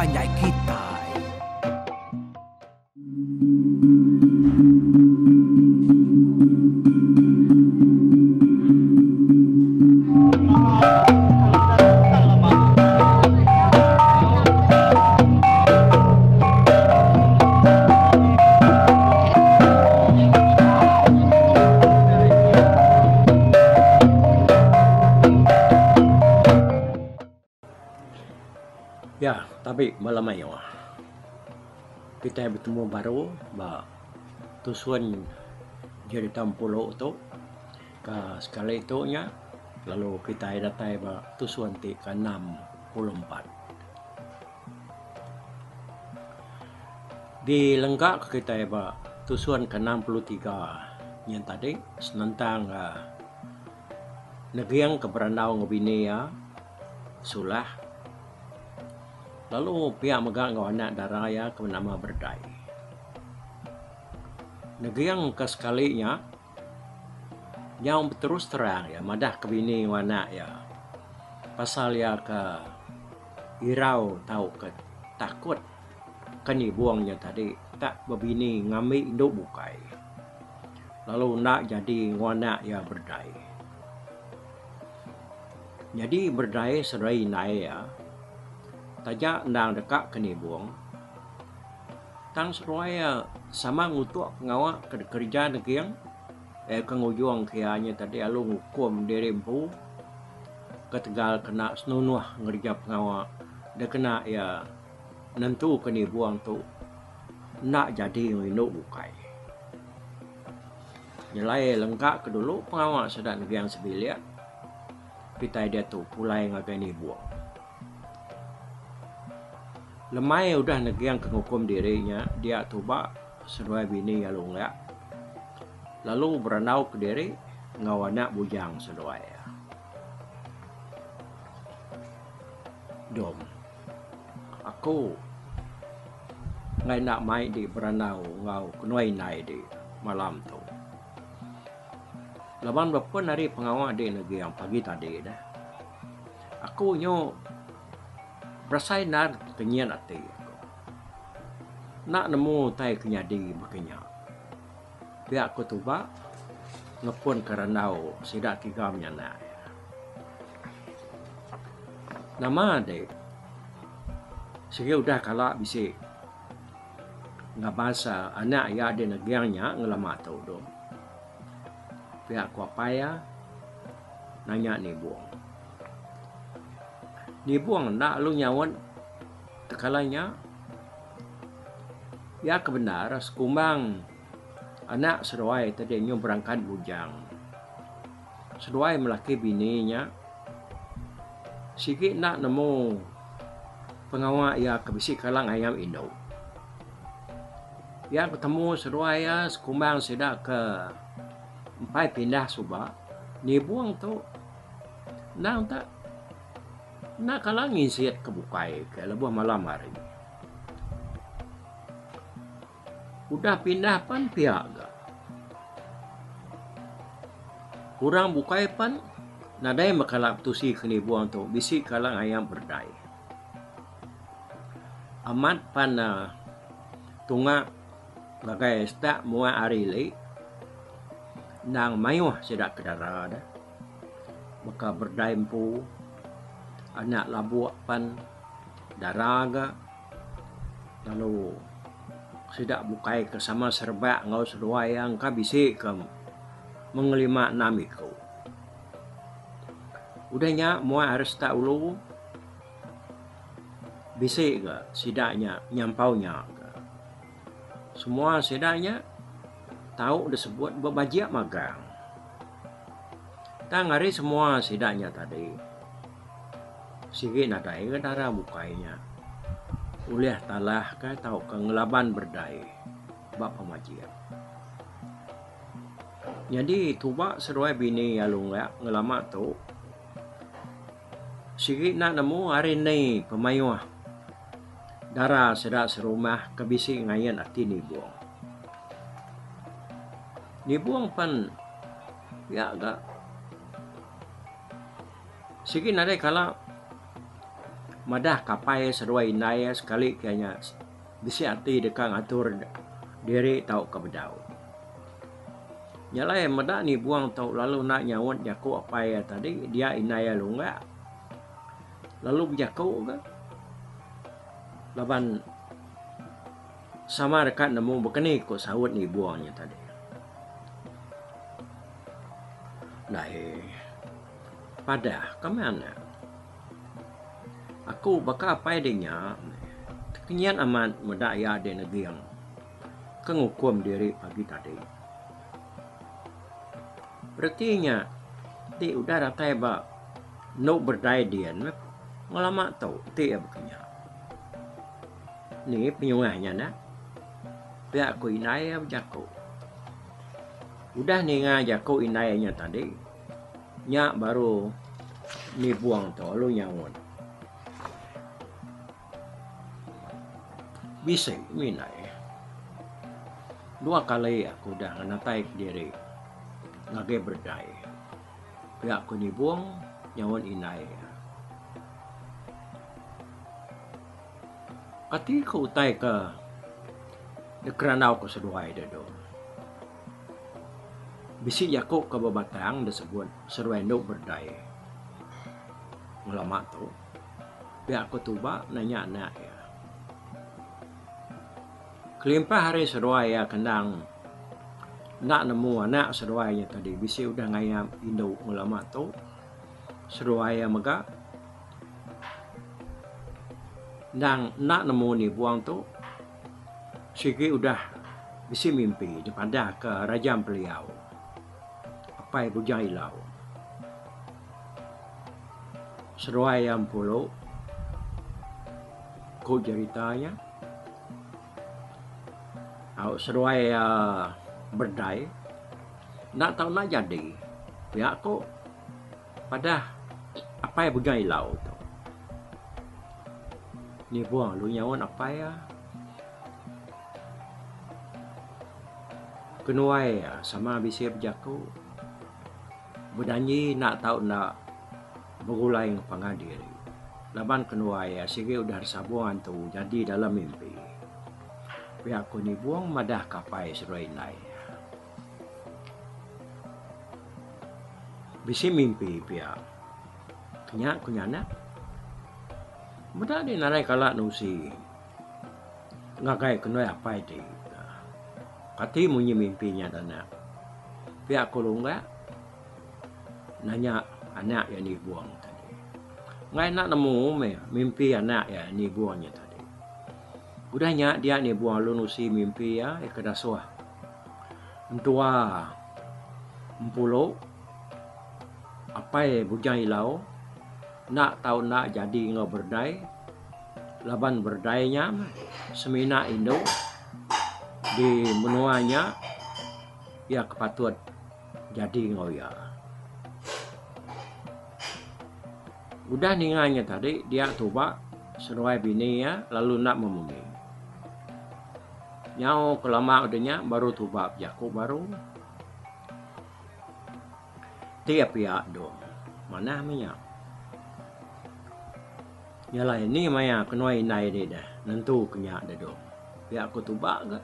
Panjai kita. Ya, tapi malam ayo kita bertemu baru ba tusuan jadi tampulo itu sekali itu nya lalu kita datai ba tusuan ti ke 64 di lenggak kita ba tusuan ke 63 yang tadi senentang negiang keberandau ngobini ya sulah. Lalu pihak megang anak daraya ke nama berdai. Negeri yang ke sekalinya yang terus terang ya madah kebini wana ya. Pasal ya ke irau tahu ke takut keni buangnya tadi tak berbini ngambil induk bukai. Lalu nak jadi wana ya berdai. Jadi berdai serai naik ya. Tajak ndang dekat keni buang. Tang seruaya sama ngutuk ngawak kerja negiang kengujuang kianya tadi alu ngukum diri empu ketegal kena senunuh ngerja pengawak dia kena ya nentu keni buang tu nak jadi nginuk bukai. Nyelai lengkap ke dulu pengawak sedang negiang sebilik pitai dia tu pulai ngagani buang. Lemai udah negiang kehukum dirinya, dia tuba seruai bini ya lunga. Lalu berenau ke diri ngawana bujang seruai. Dom. Aku ngai nak mai di berenau ngau kenuai nai di malam tu. Laban berpun hari pengawal di negiang pagi tadi dah. Aku nyo rasai nar kenyan ati aku. Nak nemu tai kenyadi makanya. Pihak aku tuba ngepun keranau sidak tiga menyana. Nama de. Sige udah kalak bisi ngabasa anak ya de negiangnya ngelama tu do. Pihak ku apaya nanya ni buang. Ni buang nak lu nyawan tekalanya ya kebenar sekumbang anak seruai tadi nyo berangkat bujang seruai melaki bininya sikit nak nemu pengawak ya kebisi kalang ayam Indo ya ketemu seruai ya sekumbang sedak ke empai pindah subak ni buang tu nang tak nak kalang ngisiat kebukai ke lebuh malam hari. Udah pindah pan pihak ga. Kurang bukai pan nadai makalap tusi keni buang tu bisi kalang ayam berdai. Amat pan tunga gagai stak mua arile nang mayuh sedak kedara dah. Maka berdai empu anak labuak pan daraga lalu sidak bukai ke sama serbak ngau seruai yang kabisi ke mengelima namiku. Udahnya mua harus tak ulu bisi ke sidaknya nyampaunya ke. Semua sidaknya tahu disebut bebajiak magang. Tang hari semua sidaknya tadi. Sige nadai ke darah bukainya. Uliah talah ke tahu ke ngelaban berdai. Bak pemajian. Jadi tuba seruai bini alung ya ngelama tu. Sige nak nemu hari ni pemayuah. Darah sedak serumah kebisi ngayan ati ni buang. Ni buang pan ya agak. Sige nadai kalau madah kapai seruai naya sekali kayaknya bisa hati dekat ngatur diri tau kebedau. Nyalai madah ni buang tau lalu nak nyawat jaku apa ya tadi dia inaya lu enggak. Lalu jaku kan. Laban sama dekat nemu bekeni ko sawat ni buangnya tadi. Nah, pada kemana? Aku baka apa adanya kenyan aman medaya de negiang kengukum diri pagi tadi. Berarti ti udah ratai ba no berdaya dia ngelama tau ti ya bekenya. Ni penyungahnya na. Pihak aku inai jaku. Udah nih jaku inainya tadi. Nya baru ni buang tu lu nyawon. Bisa minai. 2 kali aku dah natai diri. Ngage berdai. Pihak aku ni buang nyawon inai. Kati ko utai ka dekranau ko seduai dedo. Bisi jako ke babatang disebut seruai no berdai. Ngelama tu. Pihak aku tuba nanya anak ya. Kelimpah hari seruai ya kendang nak nemu anak seruainya tadi. Bisi udah ngayam Indo ngelama tu. Seruai ya mega. Dan nak nemu ni buang tu. Sigi udah bisi mimpi daripada ke Raja Peliau. Apa yang bujang ilau. Seruai yang puluh. Kau ceritanya. Seruai berdai. Nak tahu nak jadi. Pihak ko pada apa yang bujang ilau tu. Ni buang lu nyawan apa ya? Kenuai sama bisi berjaku. Berdanyi nak tahu nak bergulai pengadir. Laban kenuai sige udah sabungan tu jadi dalam mimpi. Pihak ku ni buang madah kapai seruai nai. Bisi mimpi pihak. Kunyana. Mudah di narai kalak nusi. Ngagai kenuai apa itu. Kati munyi mimpinya dana. Pihak kolong enggak. Nanya anak yang dibuang tadi. Ngai nak nemu mimpi anak ya ni buangnya tadi. Udahnya dia ni buang lu nusi mimpi ya kedasuah. Entua empulo. Apa bujang ilau. Nak tahu nak jadi ngau berdai. Laban berdainya semina Indo. Di menuanya ya kepatut jadi ngau ya. Udah ninganya tadi dia tuba seruai bini ya lalu nak memumi. Nyau kelama udahnya baru tuba jaku baru. Tiap ya do. Mana minyak. Yalah ini maya kenuai nai dia dah. Nentu kenyak dah do. Pihak aku tuba gak.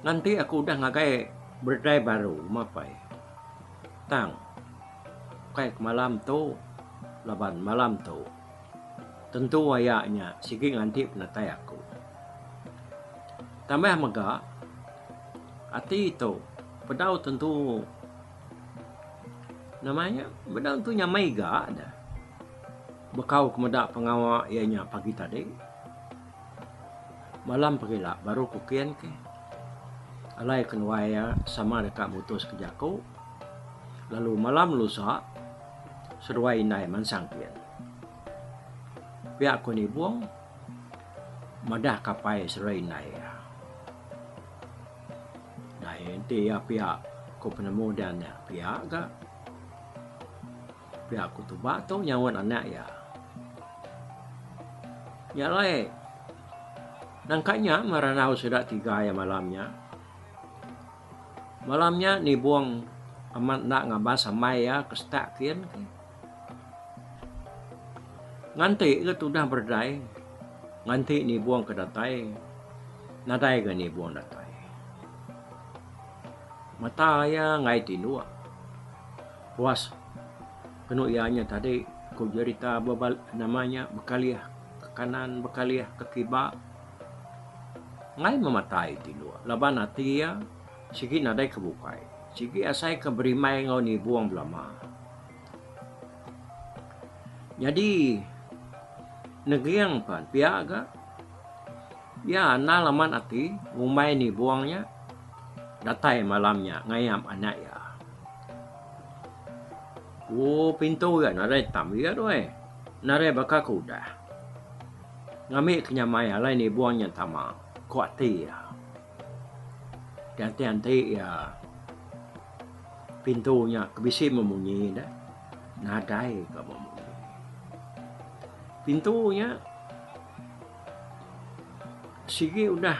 Nanti aku udah ngagai berdai baru mapai. Tang. Kayak malam tu. Laban malam tu. Tentu wayaknya sige nganti penatai aku. Tambah mega. Ati itu. Pedau tentu. Namanya. Pedau tu nyamai gak ada. Bekau kemedak pengawal ianya pagi tadi. Malam pergilah baru kukian ke. Alai kenuaya sama dekat mutus ke jaku. Lalu malam lusa seruai nai mansang kian. Pihak ku ni buang madah kapai seruai nai. Nah nanti ya pihak ku penemu dan pihak ke. Pihak ku tu batu nyawan anak ya. Nyalai. Nangkanya maranau sudah 3 ya malamnya. Malamnya ni buang amat nak ngabas samai ya kestak kian ke. Nganti ke tu dah berdai. Nganti ni buang ke datai. Nadai ke ni buang datai. Mata ya ngai tinua. Puas. Kenu ianya tadi ku cerita namanya bekaliah ke kanan, bekaliah ke kibak. Ngai mematai tinua. Laban hati ya sigi nadai kebukai. Sigi asai ke berimai ngau ni buang belama. Jadi negiang pan pihak ga ya na laman ati umai ni buangnya datai malamnya ngayam anak ya. Pintu ya narai tam ya doy. Narai baka kuda. Ngami kenyamai alai ni buangnya tama kuati ya. Ganti-ganti ya pintunya kebisi memunyi dah. Nadai ke memunyi. Pintunya sigi udah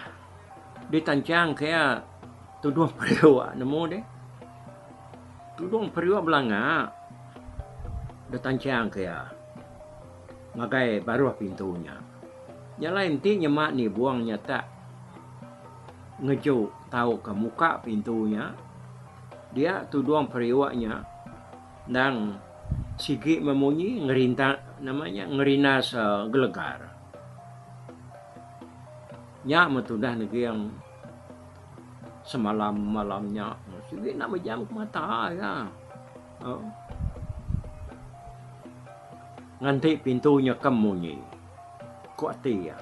ditancang kayak tudung periwa nemu deh. Tudung periwa belanga ditancang kayak ngagai baru pintunya. Yang lain ti nyemak ni buangnya tak ngejuk tahu ke muka pintunya. Dia tudung periwanya dan sigi memunyi ngerinta namanya ngerinas gelegar. Nya metudah negeri yang semalam malamnya sigi nak menjam ke mata ya. Nganti pintunya kemunyi. Kuati ya.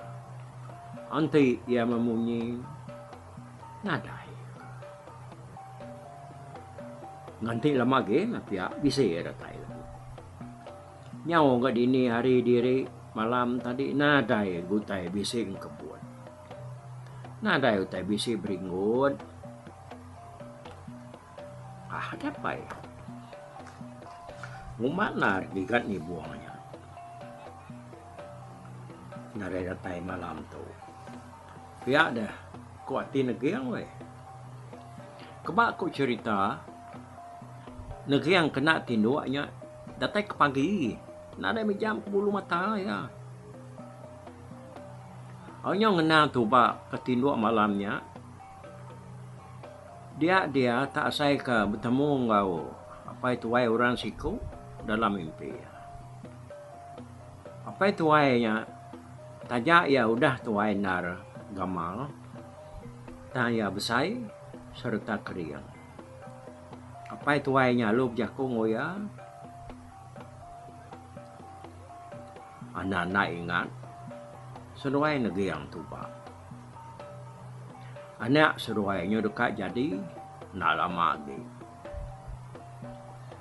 Anti ia memunyi nadai. Nganti lama ge pihak bisa ya datai lagi. Nyawa ke dini hari diri malam tadi nadai gutai bising kebun. Nadai utai bisi beringut. Ada apa ya? Umat nar digat ni buangnya. Nadai datai malam tu. Pihak dah kuati negiang weh. Kebak ku cerita negiang kena tinduaknya datai ke pagi. Nadai menjam ke bulu mata ya. Hanya ngena tu pak ketinduk malamnya. Dia tak asai ke bertemu ngau apa itu wai orang siku dalam mimpi. Apa itu wainya? Tajak ya udah tu wai nar gamal. Tanya besai serta keriang. Apa itu wainya lu jaku ngoya? Anak-anak ingat seruai negeri yang tuba. Anak seruainya dekat jadi nak lama lagi.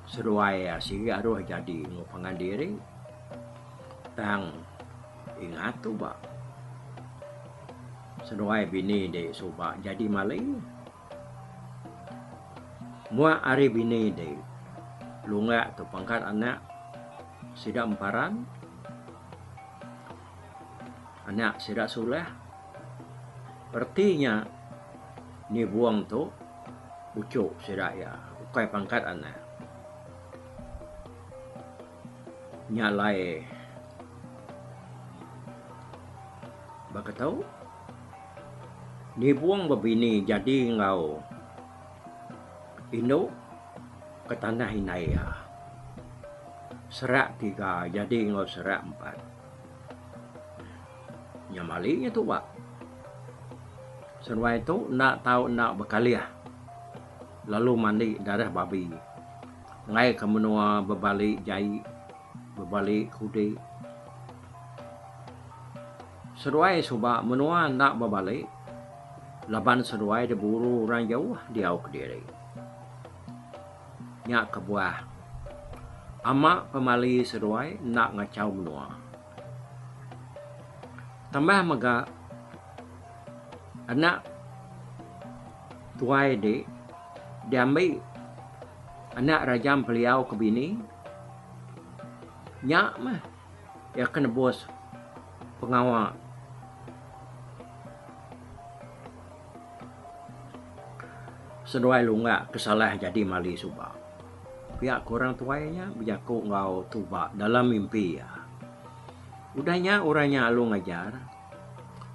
Seruai sigi aruh jadi ngupangan diri. Tang ingat tuba. Seruai bini de suba jadi maling. Mua ari bini de lunga tu pangkat anak sidak emparan. Anak sidak sulah. Artinya ni buang tu ucuk sidak ya. Ukai pangkat anak. Nyalai. Baka tahu? Ni buang babini jadi ngau. Indo ke tanah hinaya. Serak 3 jadi ngau serak 4. Nyamalinya tu pak. Seruai tu nak tahu nak berkaliah. Lalu mandi darah babi. Ngai ke menua berbalik jai. Berbalik kudi. Seruai subak menua nak berbalik. Laban seruai diburu orang jauh dia ke diri. Nyak ke buah. Amak pemali seruai nak ngacau menua. Tambah maga anak tuai dia ambil anak rajam beliau ke bini. Nyak mah ya kena bos pengawal. Seruai lunga kesalah jadi mali subak. Pihak kurang tuainya berjaku ngau tuba dalam mimpi ya. Udahnya orangnya alu ngajar,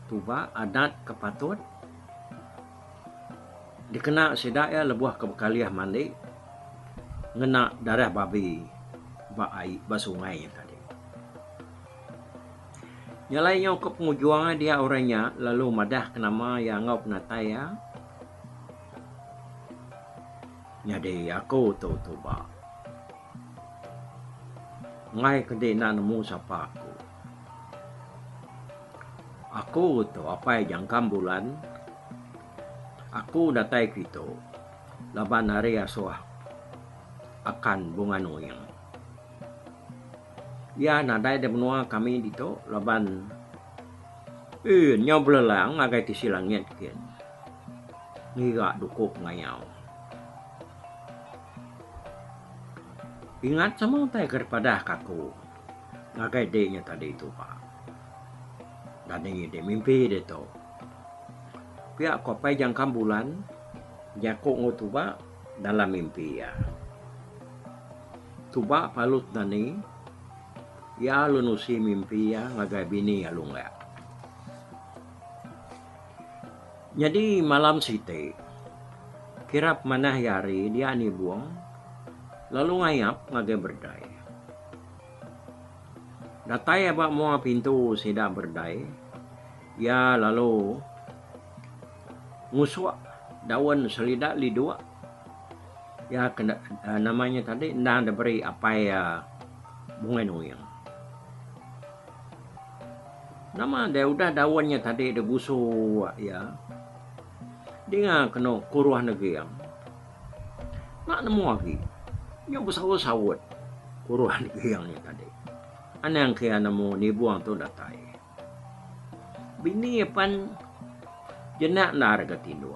tuba adat kepatut, dikena sedak ya lebuah kebekaliah mandi, ngena darah babi, ba sungai tadi. Nyalainya ke pengujuangan dia orangnya, lalu madah kenama yang ngau penataya, nyade aku tuba. Ngai kede na nemu sapa aku. Aku tu apa yang kambulan. Aku datai kito. Laban hari asuah akan bunga noyang. Ya nadai de benua kami dito laban. Nyoblelang agai tisilangit kian. Ngiga dukuk ngayau. Ingat sama tay kepada kaku. Ngagai deknya tadi itu pak. Dan ini de mimpi de to. Pihak kopai jangkam bulan. Jakuk ngutuba dalam mimpi ya. Tuba palut nani. Ya lunusi mimpi ya ngagai bini ya lunga. Jadi malam site. Kirap manah yari dia ni buang. Lalu ngayap ngagai berdai. Datai abak mua pintu sedak berdai. Ya lalu ngusuk daun selidak lidua. Ya namanya tadi nang diberi apa ya bunga nuyang. Nama dia udah daunnya tadi dibusuk ya. Dia kena kuruah negeri yang. Nak nemu lagi. Yang bersawut-sawut kuruhan yang ni tadi. Ana yang kaya nemu ni buang tu datai. Bini pan jenak nar ke tindu.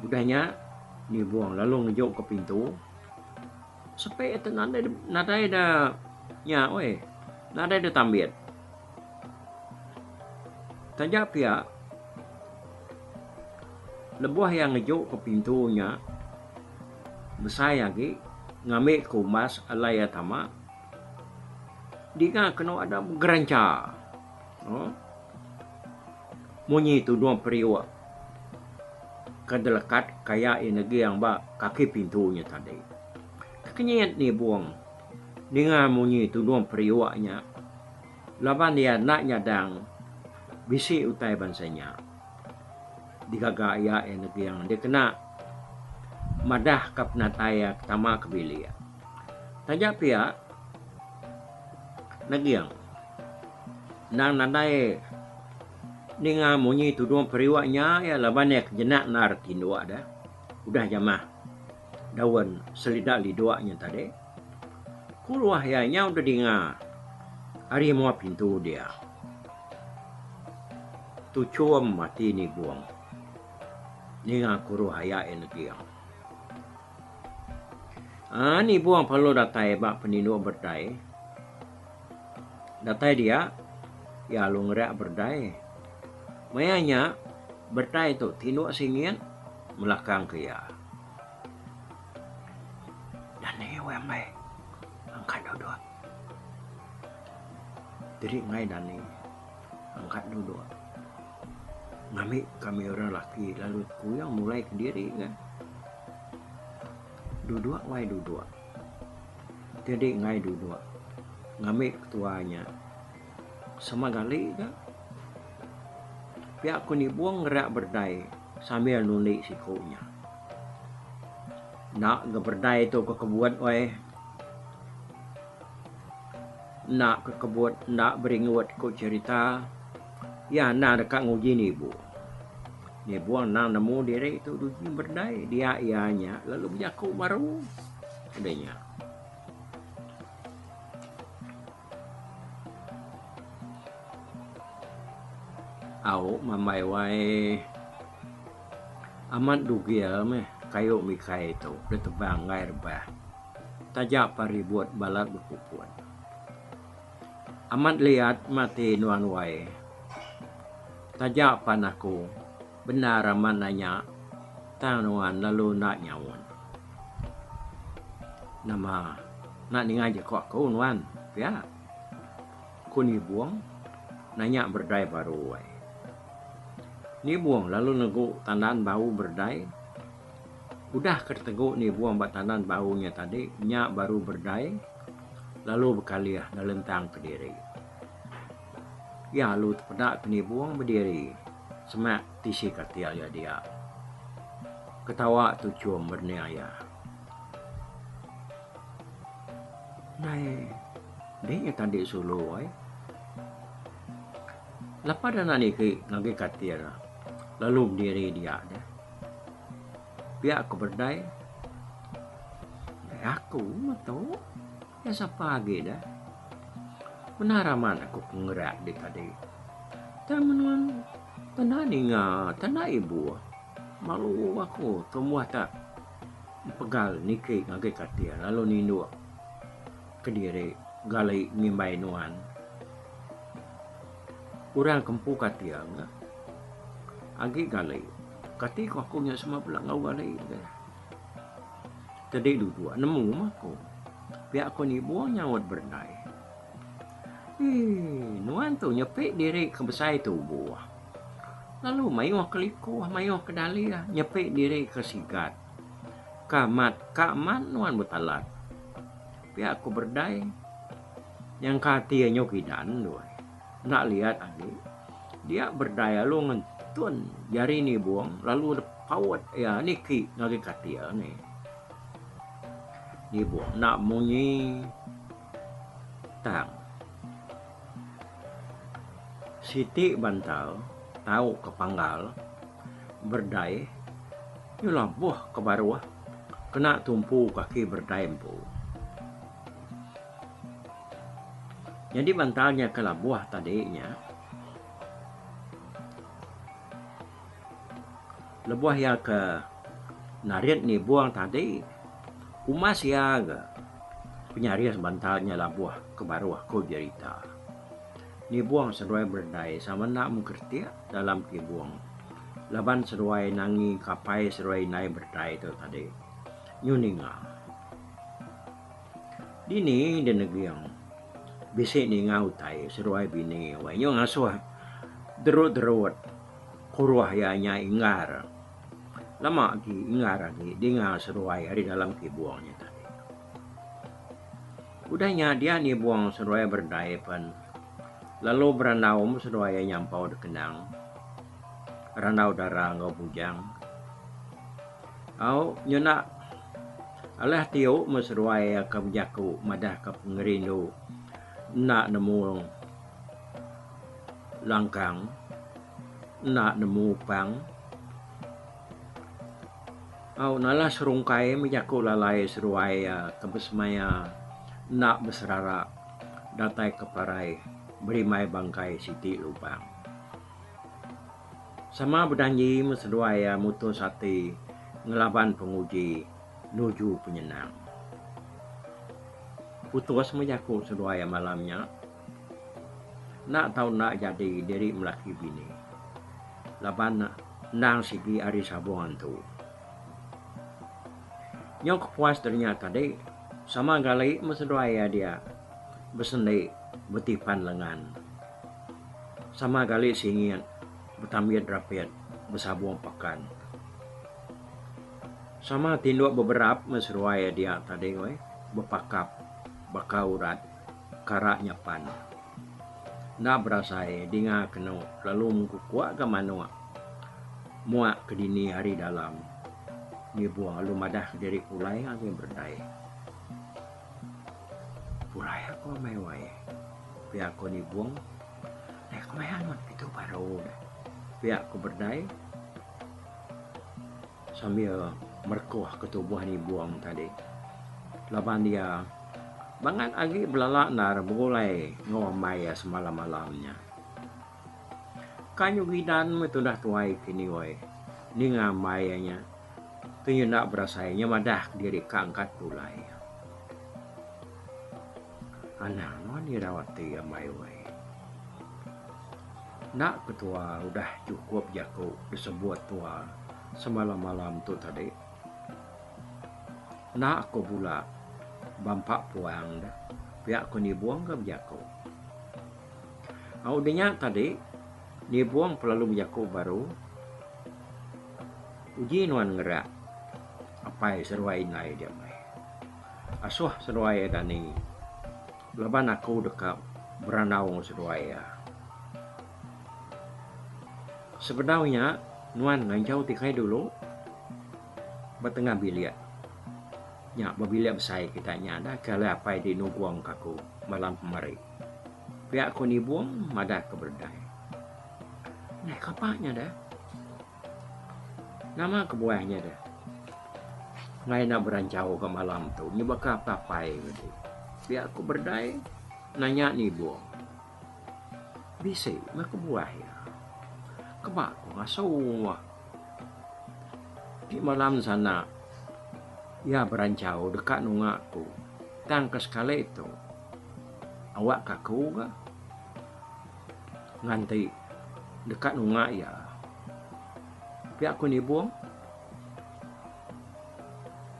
Udahnya ni buang lalu ngejuk ke pintu. Sampai itu nadai dah nya oi. Nadai dah tambit. Tanya pihak lebuah yang ngejuk ke pintunya besar lagi ngambil kumas alaya tama dia kena ada geranca munyi tu dua periwa kedelekat kayak energi yang ba kaki pintunya tadi kenyat ni buang dengan munyi tu dua periwanya laban dia nak nyadang bisi utai bansanya digagaya energi yang dia kena madah kap nataya tama kebilia. Tanya pihak nagiang nang nadai ninga munyi tudung periwaknya ya labanek jenak nar kindua dah. Udah jamah daun selidak liduaknya tadi. Kuruah ya nya udah dinga hari mua pintu dia. Tu cuam mati ni buang. Ninga kuruah ya energi. Ni buang perlu datai bak peninduk berdai. Datai dia, ya lu ngerak berdai. Mayanya berdai tu tinduk singin melakang ke ya. Dan ni wemai angkat duduk. Jadi ngai dan ni angkat duduk. Ngambil kami orang laki lalu kuyang mulai ke diri kan. Duduk wai duduk. Jadi ngai duduk. Ngambil ketuanya. Sama kali kan. Pihak ku ni buang ngerak berdai sambil nulik sikunya. Nak ke berdai tu ke kebuat wai. Nak ke kebuat nak beringat ku cerita. Ya nak dekat nguji ni bu. Ni buang nang nemu diri itu duji berdai dia ianya lalu berjaku baru adanya. Au mamai wai amat dugia meh kayu mikai itu ditebang ngai rebah. Tajak paribuat balat berkupuan. Amat lihat mati nuan wai. Tajak panaku benar aman nanya tanuan lalu nak nyawan. Nama nak ningai je kok kau nuan ya. aku ni buang nanya berdai baru wai. Ni buang lalu nego tandaan bau berdai. Udah ketegu ni buang bat tandaan baunya tadi, nyak baru berdai. Lalu berkaliah nalentang ke diri. Ya lu terpedak ni buang berdiri. Semak tisi katia ya dia. Ketawa tu cium berniaya. Nai, dia tadi solo wai. Lepas dah nani ke ngagi katia. Lalu berdiri dia dah. Pihak aku berdai. Aku mah tahu. Ya siapa lagi dah. Benar aman aku pengerak di tadi. Teman tanah ni tanah ibu. Malu aku semua tak pegal niki ngagi katia. Lalu nindu ke diri galai ngimbai nuan. Kurang kempu katia enggak. Agi galai. Kati aku nya semua pula ngau galai. Tadi dua nemu aku. Pihak aku ni buang nyawat berdai. Nuan tu nyepik diri kebesai tu buah. Lalu mayuh kelikuh, mayuh kedali lah. Nyepik diri ke sigat. Kamat nuan betalat. Pihak aku berdai. Yang kati nyokidan doy. Nak lihat lagi. Dia berdaya lu ngentun jari ni buang. Lalu pawat ya niki ngagi katia ni. Ni buang nak munyi tang. Siti bantal tahu kepanggal berdai. Yulah buah ke baruah. Kena tumpu kaki berdai empu. Jadi bantalnya ke buah tadinya. Lebuah ya ke narit ni buang tadi. Umas ya ke penyarias bantalnya buah ke baruah ko cerita. Ni buang seruai berdai sama nak mengerti dalam ki buang. Laban seruai nangi kapai seruai nai berdai tu tadi. Nyuninga. Dini dia negeri yang bisik ni ngau tai seruai bini wai nyo ngasuh derut kuruah ya nya ingar. Lama ki ingar lagi dengar seruai hari dalam ki buangnya tadi. Udahnya dia ni buang seruai berdai pan. Lalu beranau seruai nyampau de kenang. Ranau darah ngau bujang. Au nyona alah tiu meseruai ke jaku madah ke pengerindu. Nak nemu langkang. Nak nemu pang. Au nalah serungkai menjaku lalai seruai kebesmaya. Nak beserara datai keparai. Berimai bangkai Siti Lubang. Sama berdanji meseruai mutu sati. Ngelaban penguji. Nuju penyenang. Putus menjaku seruai malamnya. Nak tahu nak jadi diri melaki bini. Laban nang sigi ari sabungan tu. Nyok puas ternyata tadi. Sama galai meseruai dia. Besenai betipan lengan. Sama gali singin bertambiat rapiat bersabung pakan. Sama tinduk beberapa meseruai dia tadi bepakap bakaurat karak nyapan. Nak berasai dinga kena lalu mengkukuak ke manua. Muak ke dini hari dalam. Ni buang lalu madah dari pulai lagi berdai. Pulai aku mewai. Pihak aku ni buang. Kemayan itu baru. Pihak aku berdai. Sambil merkuah ketubuh ni buang tadi. Laban dia. Bangan lagi belalak nar begulai ngomai semalam-malamnya. Kanyu gidan itu dah tuai kini wai. Ni ngamayanya. Tunjuk nak berasainya madah diri keangkat pulai. Anak ni rawati amai wai. Nak ketua udah cukup jaku disebut tua semalam-malam tu tadi. Nak aku pula bampak puang dah. Pihak aku ni buang ke jaku. Audenya tadi ni buang pelalu menjaku baru uji nuan ngerak apa seruai nai dia mai asuh seruai dani laban aku dekat beranau seruai ya sebenarnya nuan ngancau tikai dulu bertengah bilik nya berbilik besar kita nyada kalau apa di nubuang kaku malam kemari pihak aku ni buang madah ke berdai nah kapaknya dah nama kebuahnya dah ngai nak berancau ke malam tu ni bakal papai gitu pihak aku berdai nanya ni buang bisa mak kebuah ya kebak aku ngasuh di malam sana ya berancau dekat nungakku tang ke sekali itu awak kaku ke nganti dekat nungak ya pihak aku ni buang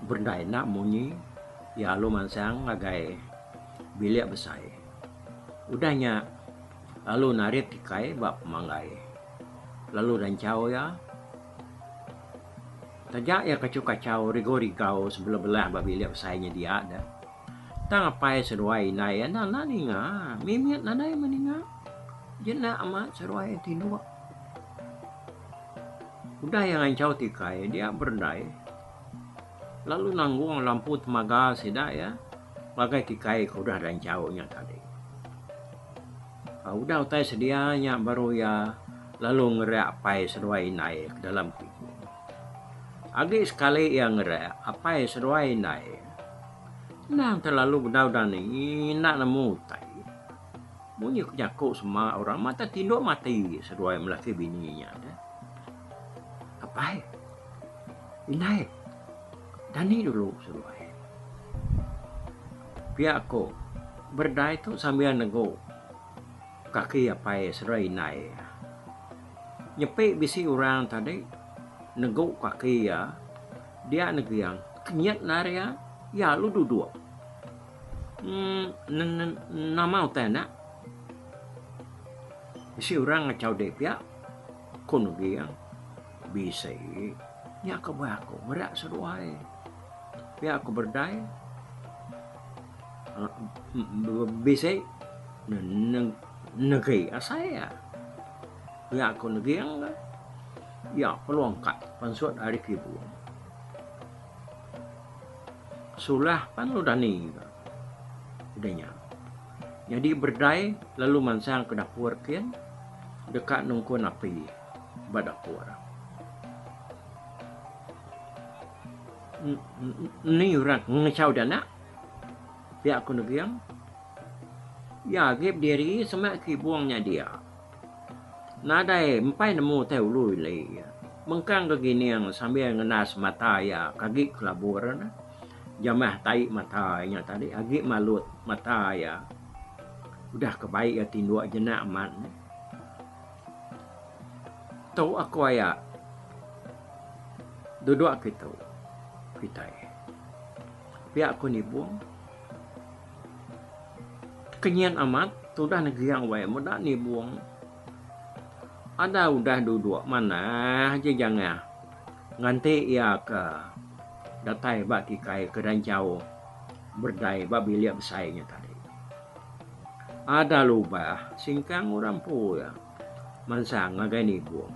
berdai nak munyi ya lu mansang agai bilik besar udahnya lalu narik tikai bab manggai lalu rancau ya tajak ya kacau-kacau rigau-rigau sebelah-belah babi lihat sayanya dia ada tang apa seruai nai na ninga mimit nanai meninga jena amat seruai tinu udah yang rancau tikai dia berdai lalu nanggung lampu temaga sedak ya bagai tikai udah rancaunya tadi udah utai sedianya baru ya lalu ngerak pai seruai naik ke dalam piku agi sekali yang ngerak apa seruai naik nang terlalu bedau dan ini nak nemu tai bunyi kejakuk semua orang mata tinduk mati seruai melaki bininya dah apa inai dani dulu seruai pihak aku berdai tu sambil nego kaki apa seruai naik nyepik bisi orang tadi nego kaki ya dia negiang kenyat naria ya lu duduk nama utana bisi orang ngacau dek ya kun negiang bisa ya ke aku berak seruai ya aku berdai bisa negeri saya ya aku negiang ya peluang kat pansut hari kibu sulah pan lu dani udahnya jadi berdai lalu mansang ke dapur kian dekat nungkun api badapur ni orang ngecau dana pihak aku negiang ya gap diri semak kibuangnya dia nadai empai nemu teu lui le mengkang keginiang sambil ngenas mata ya kaki kelaburan jamah tai mata nya tadi agi malut mata ya udah kebaik ya tinduk jenak aman tau aku ya duduk gitu kita pihak aku ni buang kenyan amat sudah negiang wae mudah ni buang ada udah duduk mana aja jangan nganti ya ke datai bak tikai ke rancau berdai babi liap besarnya tadi ada lubah singkang orang pu ya mansang ngagai ni buang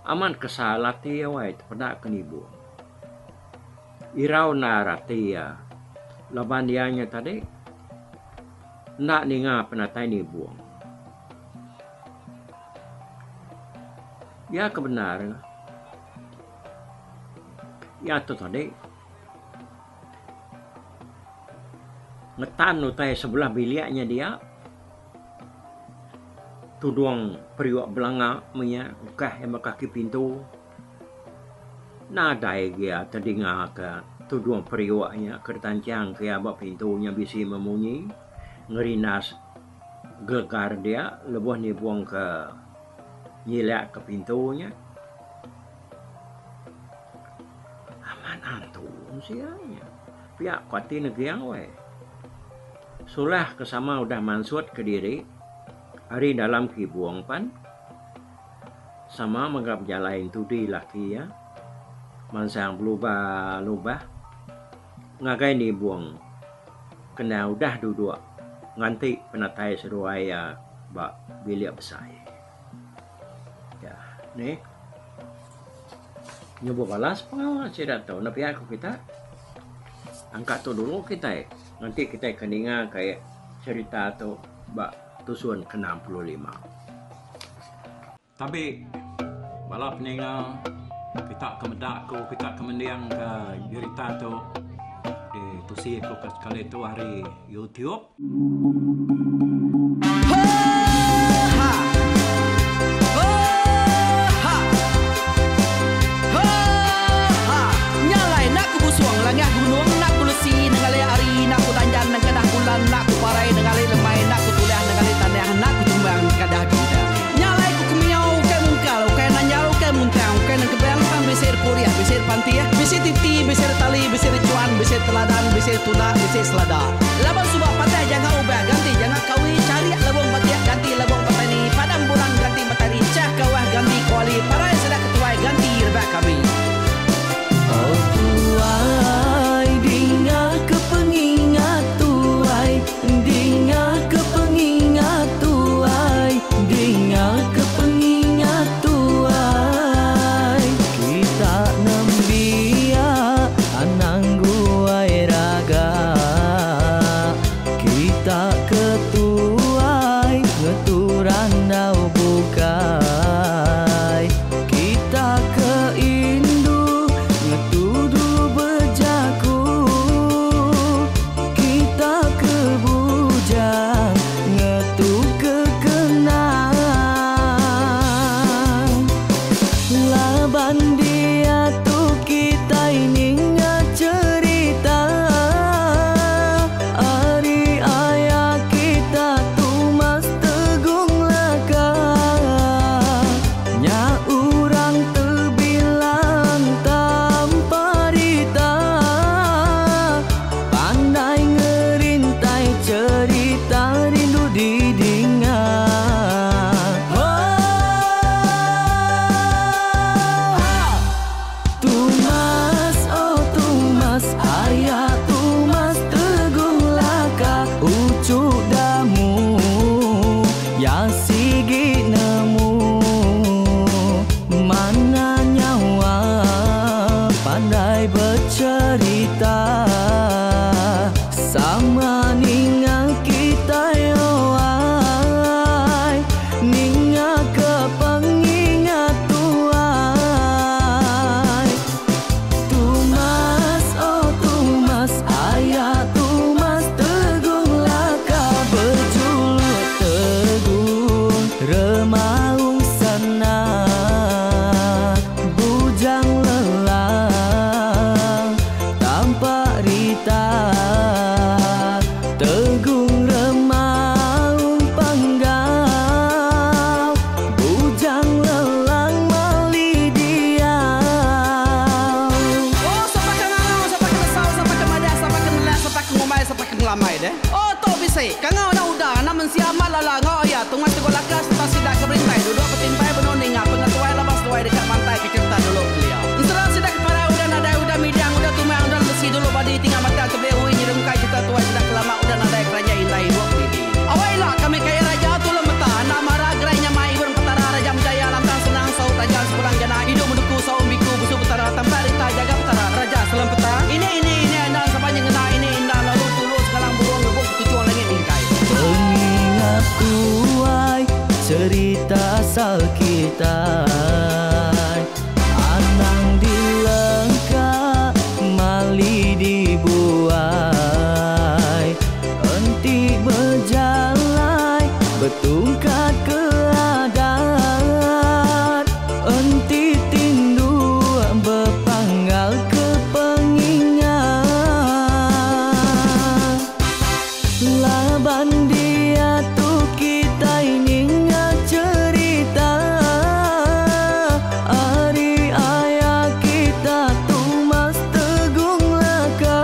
aman kesalati ya wae pada ke ni buang irau narati ya laban dianya tadi nak ninga penatai ni buang ya kebenar ya tu tadi ngetan utai sebelah biliknya dia tuduang periwak belanga punya ukah yang kaki pintu nadai dia terdengar ke tuduang periwaknya kertancang ke abak pintunya bisi memunyi ngerinas gegar dia lebuh ni buang ke nyilak ke pintunya aman antun sianya pihak kuati negiang we sulah kesama udah mansut ke diri hari dalam kibuang pan sama menganggap jalan tu di laki ya mansang berubah ngagai ni buang kena udah duduk nganti penatai seruai ya bak bilik besar ya ni nyoba balas pengawal saya tahu napi aku kita angkat tu dulu kita nanti kita keninga kayak cerita tu bak tusuan ke-65 tapi bala peninga kita kemedak ko kita kemendiang ke cerita tu di tusi ko kali tu hari YouTube Langah gunung nak kulusi nengalai ari nak kutanjan nang kadah bulan nak kuparai nengalai lemai nak kutulah nengalai tanah nak kutumbang kadah kita nyalai ku kumiau ke mungkal ke nanyau ke muntang ke nang kebang pang besir puriah besir pantiah besir titi besir tali besir cuan besir teladan besir tuna besir selada labang subak patah jangan ubah ganti jangan kawi cari labang patiah ganti labang patani padam bulan ganti matahari cah kawah ganti kuali parai sedak ketuai ganti rebak kami oh tuai dinga kepengingat tuai dinga kepengingat tuai dinga kepengingat tuai kita nembia anang guai raga kita ketuai ngeturan dau bukai kita keindu ngetudu bejaku kita kebujang ngetu kekenang laban dia tu kita ini cerita ari ayah kita tu mas tegung laka nya urang terbilang tanpa rita pandai ngerintai cerita rindu didingan Tumas oh Tumas ayah Tumas tegung laka ucuk damu ya sigi nemu mana nyawa pandai bercerita sama ninga kita yoai ninga kepengingat tuai Tumas oh Tumas ayah Tumas tegung laka berjulut tegung remaung senang bujang lelang tanpa rita tegung remaung panggau bujang lelang mali diau oh sampai ke ngau sampai ke lesau sampai ke madah sampai ke nelas sampai ke ngomai sampai ke ngelamai deh oh to bisa kangau na udah namun siapa lala ngau ya tungas tegol lakas tak sidak keberintai duduk petimpai benoning pengatuai labas tuai dekat mantai ke cerita dulu beliau setelah sidak para udah nada udah midang udah tumang udah besi dulu badi tinggal mata kebehui nyirum kai kita tuai sidak lama udah nada kerajaan indai buat didi awailah kami kaya raja tu lemeta nak marah gerainya mai burung petara raja jaya lantang senang saut tajam sepulang jana hidup menduku saum biku busuk petara tanpa rita jaga petara raja selam peta ini anda sepanjang ngena ini indah lalu tulus kalang burung ngebuk tujuan langit ingkai pengingat tuai cerita asal kita anang dilengkap mali dibuai enti berjalan betungkat keadaan enti tindu berpanggal kepengingat laban dia tu kita ini cerita ari ayah kita tu mas tegung laka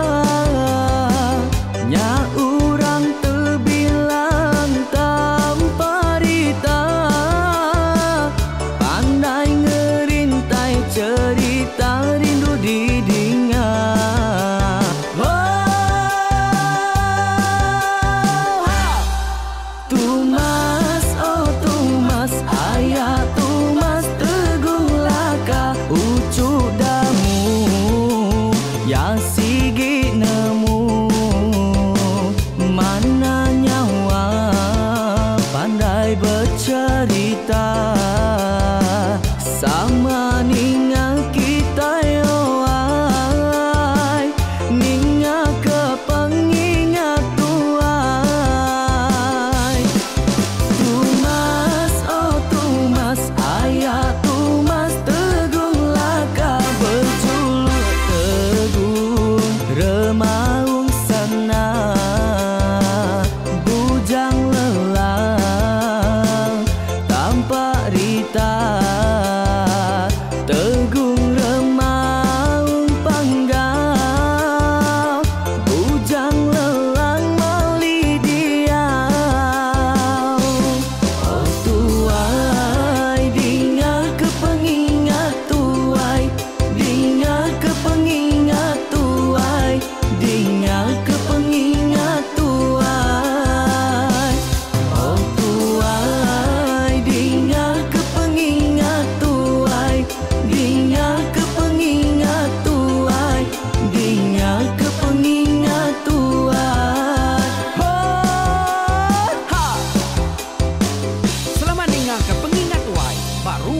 nya urang terbilang tanpa rita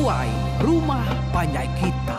sesuai rumah panjai kita.